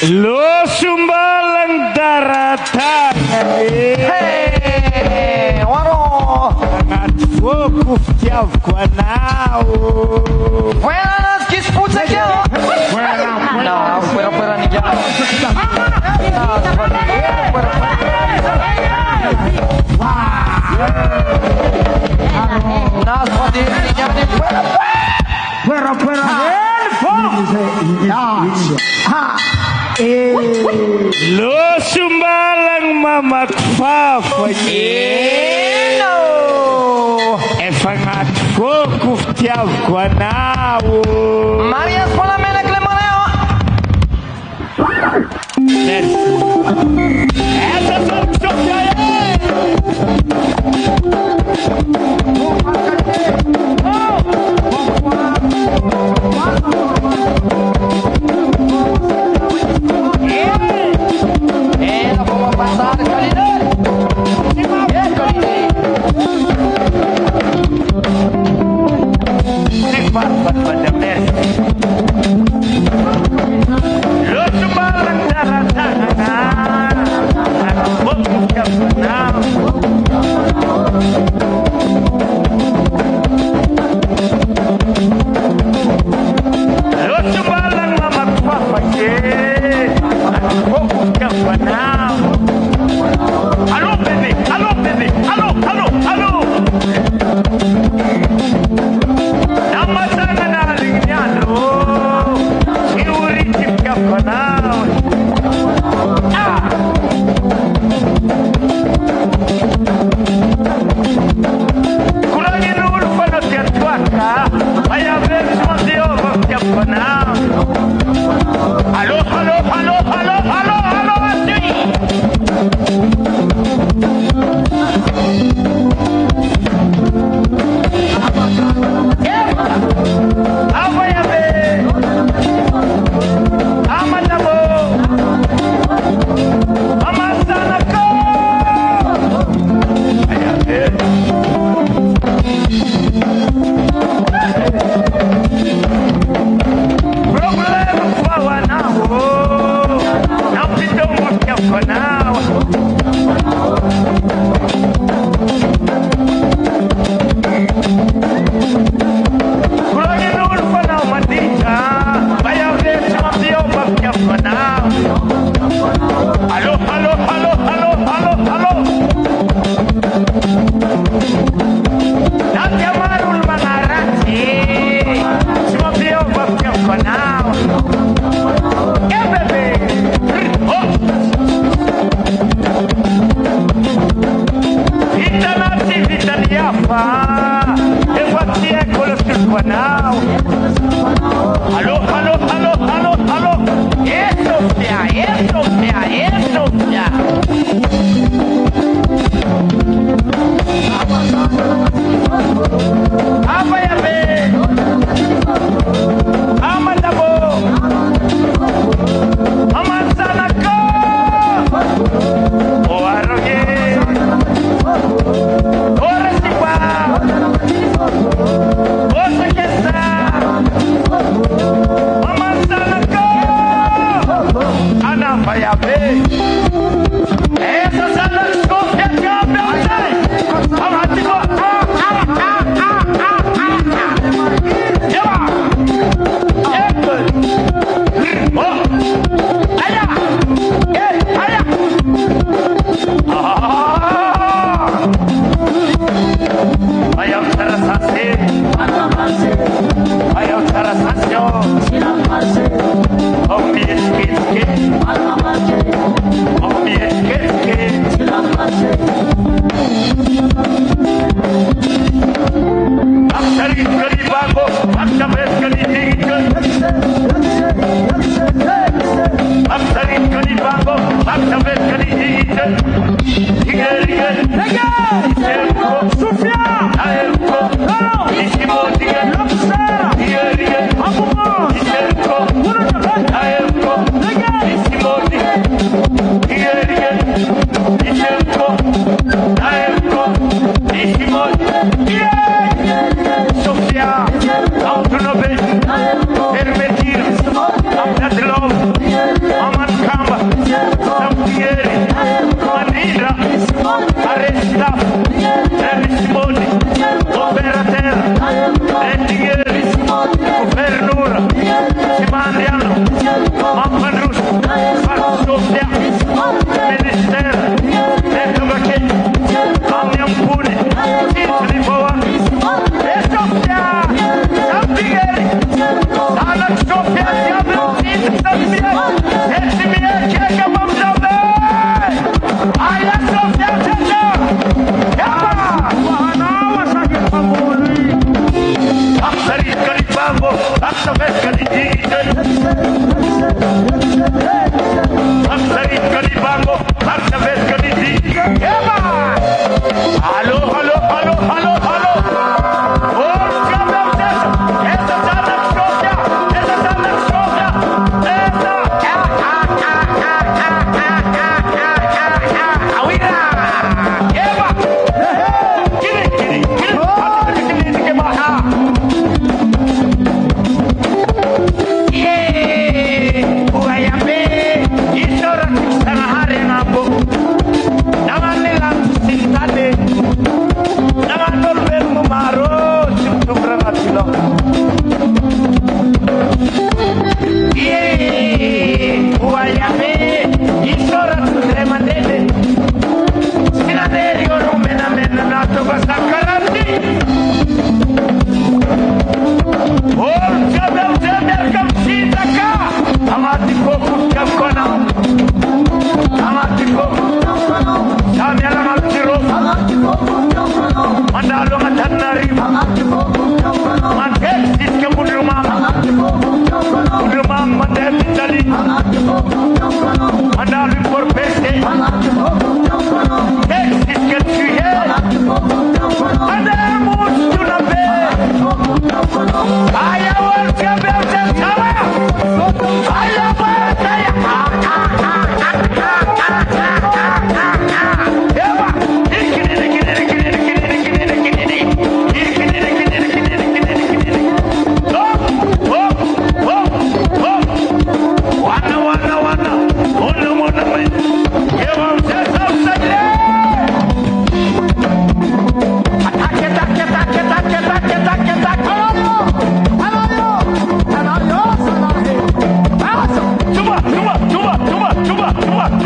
Lo sumbalang daratan. Hey, waduh. Sangat fokus jauh kuanau. Fuera, que escucha aqui, ó. Não, fuera ninguém. Nas bandeiras, ninguém. Fuera. Lo sumbalang mamak fafanye. Sangat fokus jauh kuanau. Maria Escola Mena Clemoneo. Essa solução que é. Nós vamos passar, Calinei. Lo sumbalang daratan. Fokus jauh kuanau. Lo sumbalang mamak fafanye. Fokus jauh kuanau. Alô, bebê! Alô, bebê! Alô! Nama sana nalingnyano. Iuritip ka pa na. Kulangin ulo pa na tiyatwa ka. Kaya beses mo siyo magtiyap pa na. Alô, assim! Permitir, I'm not alone. I'm Makamba, Sampieri, Manila, Aresta, Simoni, Opera Terra, Ettieri, Governura, Simandiano, Mampanus, Farsofia, Ministero, Ecovacchi, Amniampune, Italiboa, Esofia, Sampieri, Sana Sofia, Siamo, Sampieri, Essimia, Chiesa, Mamzabe, Aia Sofia, Teta, Aksari Kalibambo, Aksavet Kalidite, Aksari Kalibambo, Aksavet Kalidite, Halo, halo, halo, halo, halo. Oh, Shabbat, essa sana Sofia, essa sana Sofia, essa. Awira, Eva, kiri, ke baha. Uayambe, isora sanahare napo. Namane lang sintade. Namanol vermo maro, chupra natilo. Uayambe, isora tremandede. Sinaderio rumena mena nato basakarandi. Oh, Jabel Kamsita ka. Amati koku kamkona. Amati koku. Kami alam altiro. Mandalo matanari. Mantek siske budrumam. Budrumam mantek tali. Mandalo por peste. Tek siske tuye. Adamus tunabe. Aya wal Jabel Tawa. Aya bataya. Eva, wana. Ona me. Eva, sesa usale. Ataque. Tuba.